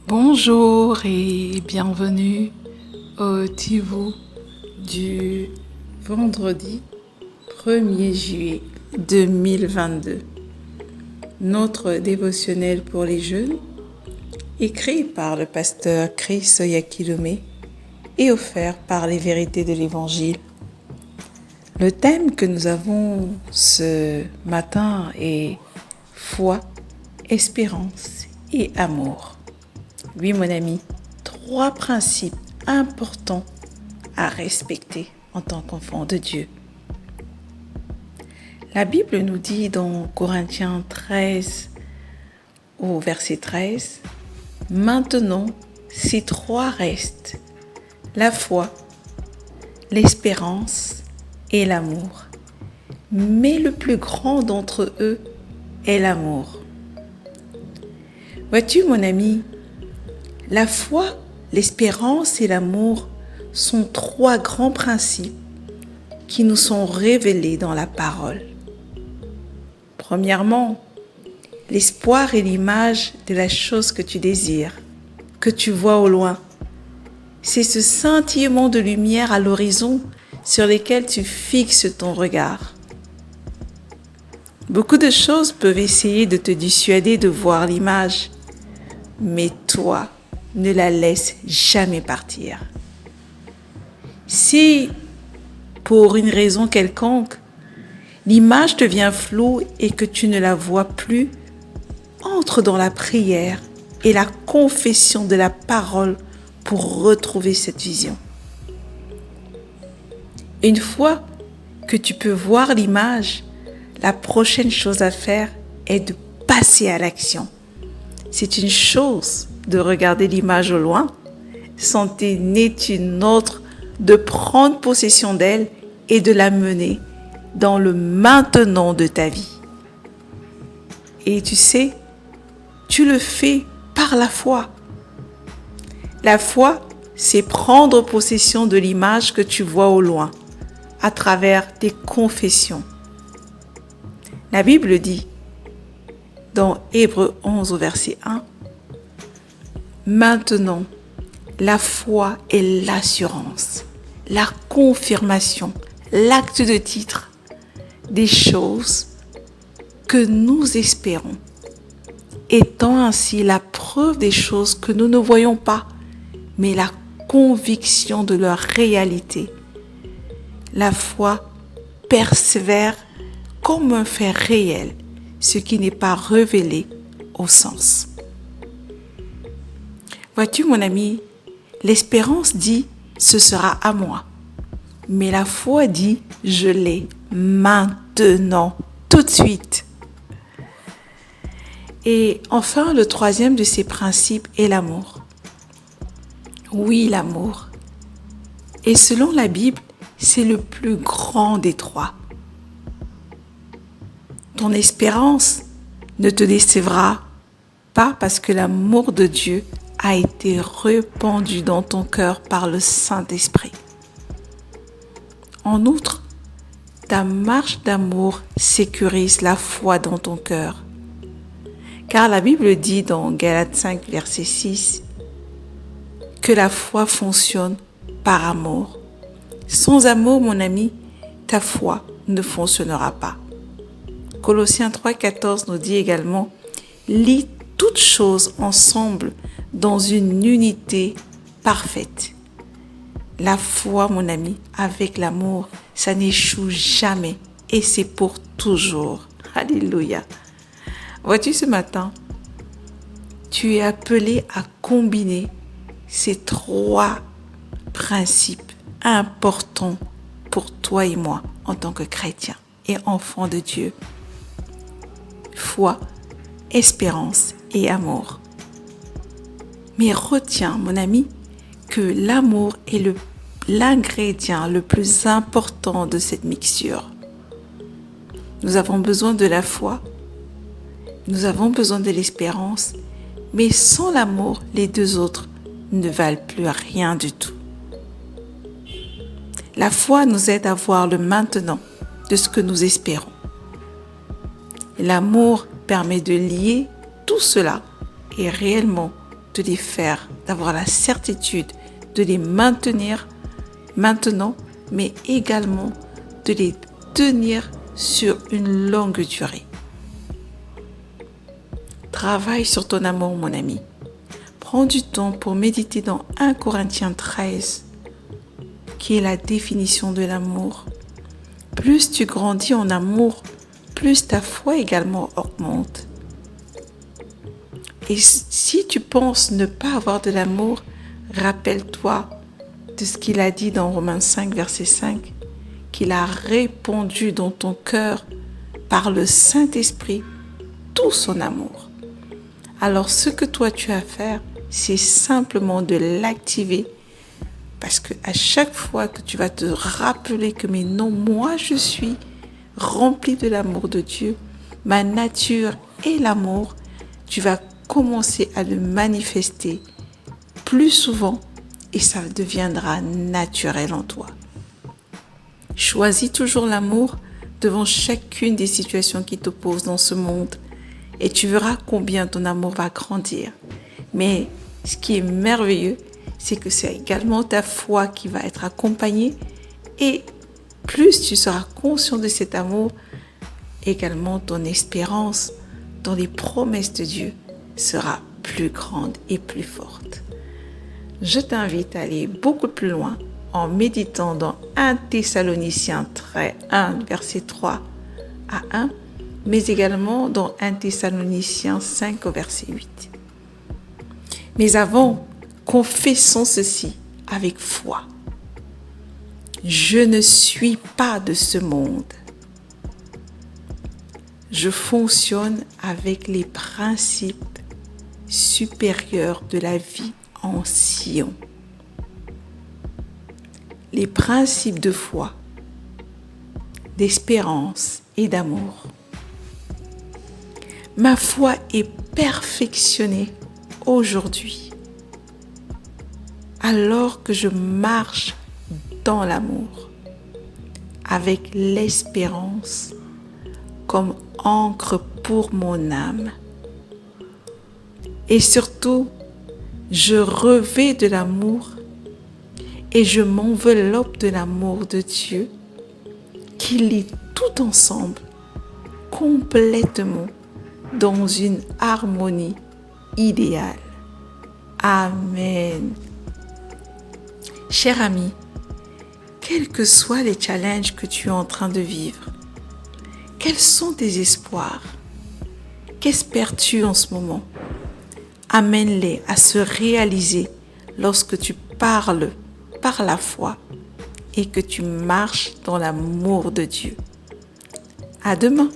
Bonjour et bienvenue au Tivou du vendredi 1er juillet 2022. Notre dévotionnel pour les jeunes, écrit par le pasteur Chris Oyakilome et offert par les vérités de l'Évangile. Le thème que nous avons ce matin est foi, espérance et amour. Oui, mon ami, 3 principes importants à respecter en tant qu'enfant de Dieu. La Bible nous dit dans Corinthiens 13, au verset 13, « Maintenant, ces 3 restent, la foi, l'espérance et l'amour. Mais le plus grand d'entre eux est l'amour. » Vois-tu, mon ami, la foi, l'espérance et l'amour sont 3 grands principes qui nous sont révélés dans la parole. Premièrement, l'espoir est l'image de la chose que tu désires, que tu vois au loin. C'est ce scintillement de lumière à l'horizon sur lequel tu fixes ton regard. Beaucoup de choses peuvent essayer de te dissuader de voir l'image, mais toi, ne la laisse jamais partir. Si, pour une raison quelconque, l'image devient floue et que tu ne la vois plus, entre dans la prière et la confession de la parole pour retrouver cette vision. Une fois que tu peux voir l'image, la prochaine chose à faire est de passer à l'action. C'est une chose de regarder l'image au loin, c'en est une autre de prendre possession d'elle et de la mener dans le maintenant de ta vie. Et tu sais, tu le fais par la foi. La foi, c'est prendre possession de l'image que tu vois au loin, à travers tes confessions. La Bible dit, dans Hébreux 11 au verset 1, « Maintenant, la foi est l'assurance, la confirmation, l'acte de titre des choses que nous espérons, étant ainsi la preuve des choses que nous ne voyons pas, mais la conviction de leur réalité. La foi persévère comme un fait réel, ce qui n'est pas révélé au sens. » Vois-tu, mon ami, l'espérance dit « ce sera à moi ». Mais la foi dit « je l'ai maintenant, tout de suite ». Et enfin, le 3e de ces principes est l'amour. Oui, l'amour. Et selon la Bible, c'est le plus grand des 3. Ton espérance ne te décevra pas parce que l'amour de Dieu a été répandu dans ton cœur par le Saint-Esprit. En outre, ta marche d'amour sécurise la foi dans ton cœur. Car la Bible dit dans Galates 5, verset 6, que la foi fonctionne par amour. Sans amour, mon ami, ta foi ne fonctionnera pas. Colossiens 3, 14 nous dit également, « Lis toutes choses ensemble dans une unité parfaite. » La foi, mon ami, avec l'amour, ça n'échoue jamais et c'est pour toujours. Alléluia. Vois-tu ce matin, tu es appelé à combiner ces 3 principes importants pour toi et moi en tant que chrétiens et enfants de Dieu. Foi, espérance et amour. Mais retiens, mon ami, que l'amour est l'ingrédient le plus important de cette mixture. Nous avons besoin de la foi, nous avons besoin de l'espérance, mais sans l'amour, les 2 autres ne valent plus rien du tout. La foi nous aide à voir le maintenant de ce que nous espérons. L'amour permet de lier tout cela et réellement de les faire, d'avoir la certitude de les maintenir maintenant, mais également de les tenir sur une longue durée. Travaille sur ton amour, mon ami. Prends du temps pour méditer dans 1 Corinthiens 13, qui est la définition de l'amour. Plus tu grandis en amour, plus ta foi également augmente. Et si tu penses ne pas avoir de l'amour, rappelle-toi de ce qu'il a dit dans Romains 5, verset 5, qu'il a répandu dans ton cœur par le Saint-Esprit tout son amour. Alors ce que toi tu as à faire, c'est simplement de l'activer, parce que à chaque fois que tu vas te rappeler que mais non, moi je suis rempli de l'amour de Dieu, ma nature est l'amour, tu vas commencer à le manifester plus souvent et ça deviendra naturel en toi. Choisis toujours l'amour devant chacune des situations qui t'opposent dans ce monde et tu verras combien ton amour va grandir. Mais ce qui est merveilleux, c'est que c'est également ta foi qui va être accompagnée et plus tu seras conscient de cet amour, également ton espérance dans les promesses de Dieu sera plus grande et plus forte. Je t'invite à aller beaucoup plus loin en méditant dans 1 Thessaloniciens 1, verset 3 à 1, mais également dans 1 Thessaloniciens 5, au verset 8. Mais avant, confessons ceci avec foi. Je ne suis pas de ce monde. Je fonctionne avec les principes supérieurs de la vie en Sion. Les principes de foi, d'espérance et d'amour. Ma foi est perfectionnée aujourd'hui, alors que je marche dans l'amour, avec l'espérance comme encre pour mon âme. Et surtout, je revêts de l'amour et je m'enveloppe de l'amour de Dieu qui lie tout ensemble, complètement, dans une harmonie idéale. Amen. Cher ami, quels que soient les challenges que tu es en train de vivre, quels sont tes espoirs? Qu'espères-tu en ce moment? Amène-les à se réaliser lorsque tu parles par la foi et que tu marches dans l'amour de Dieu. À demain.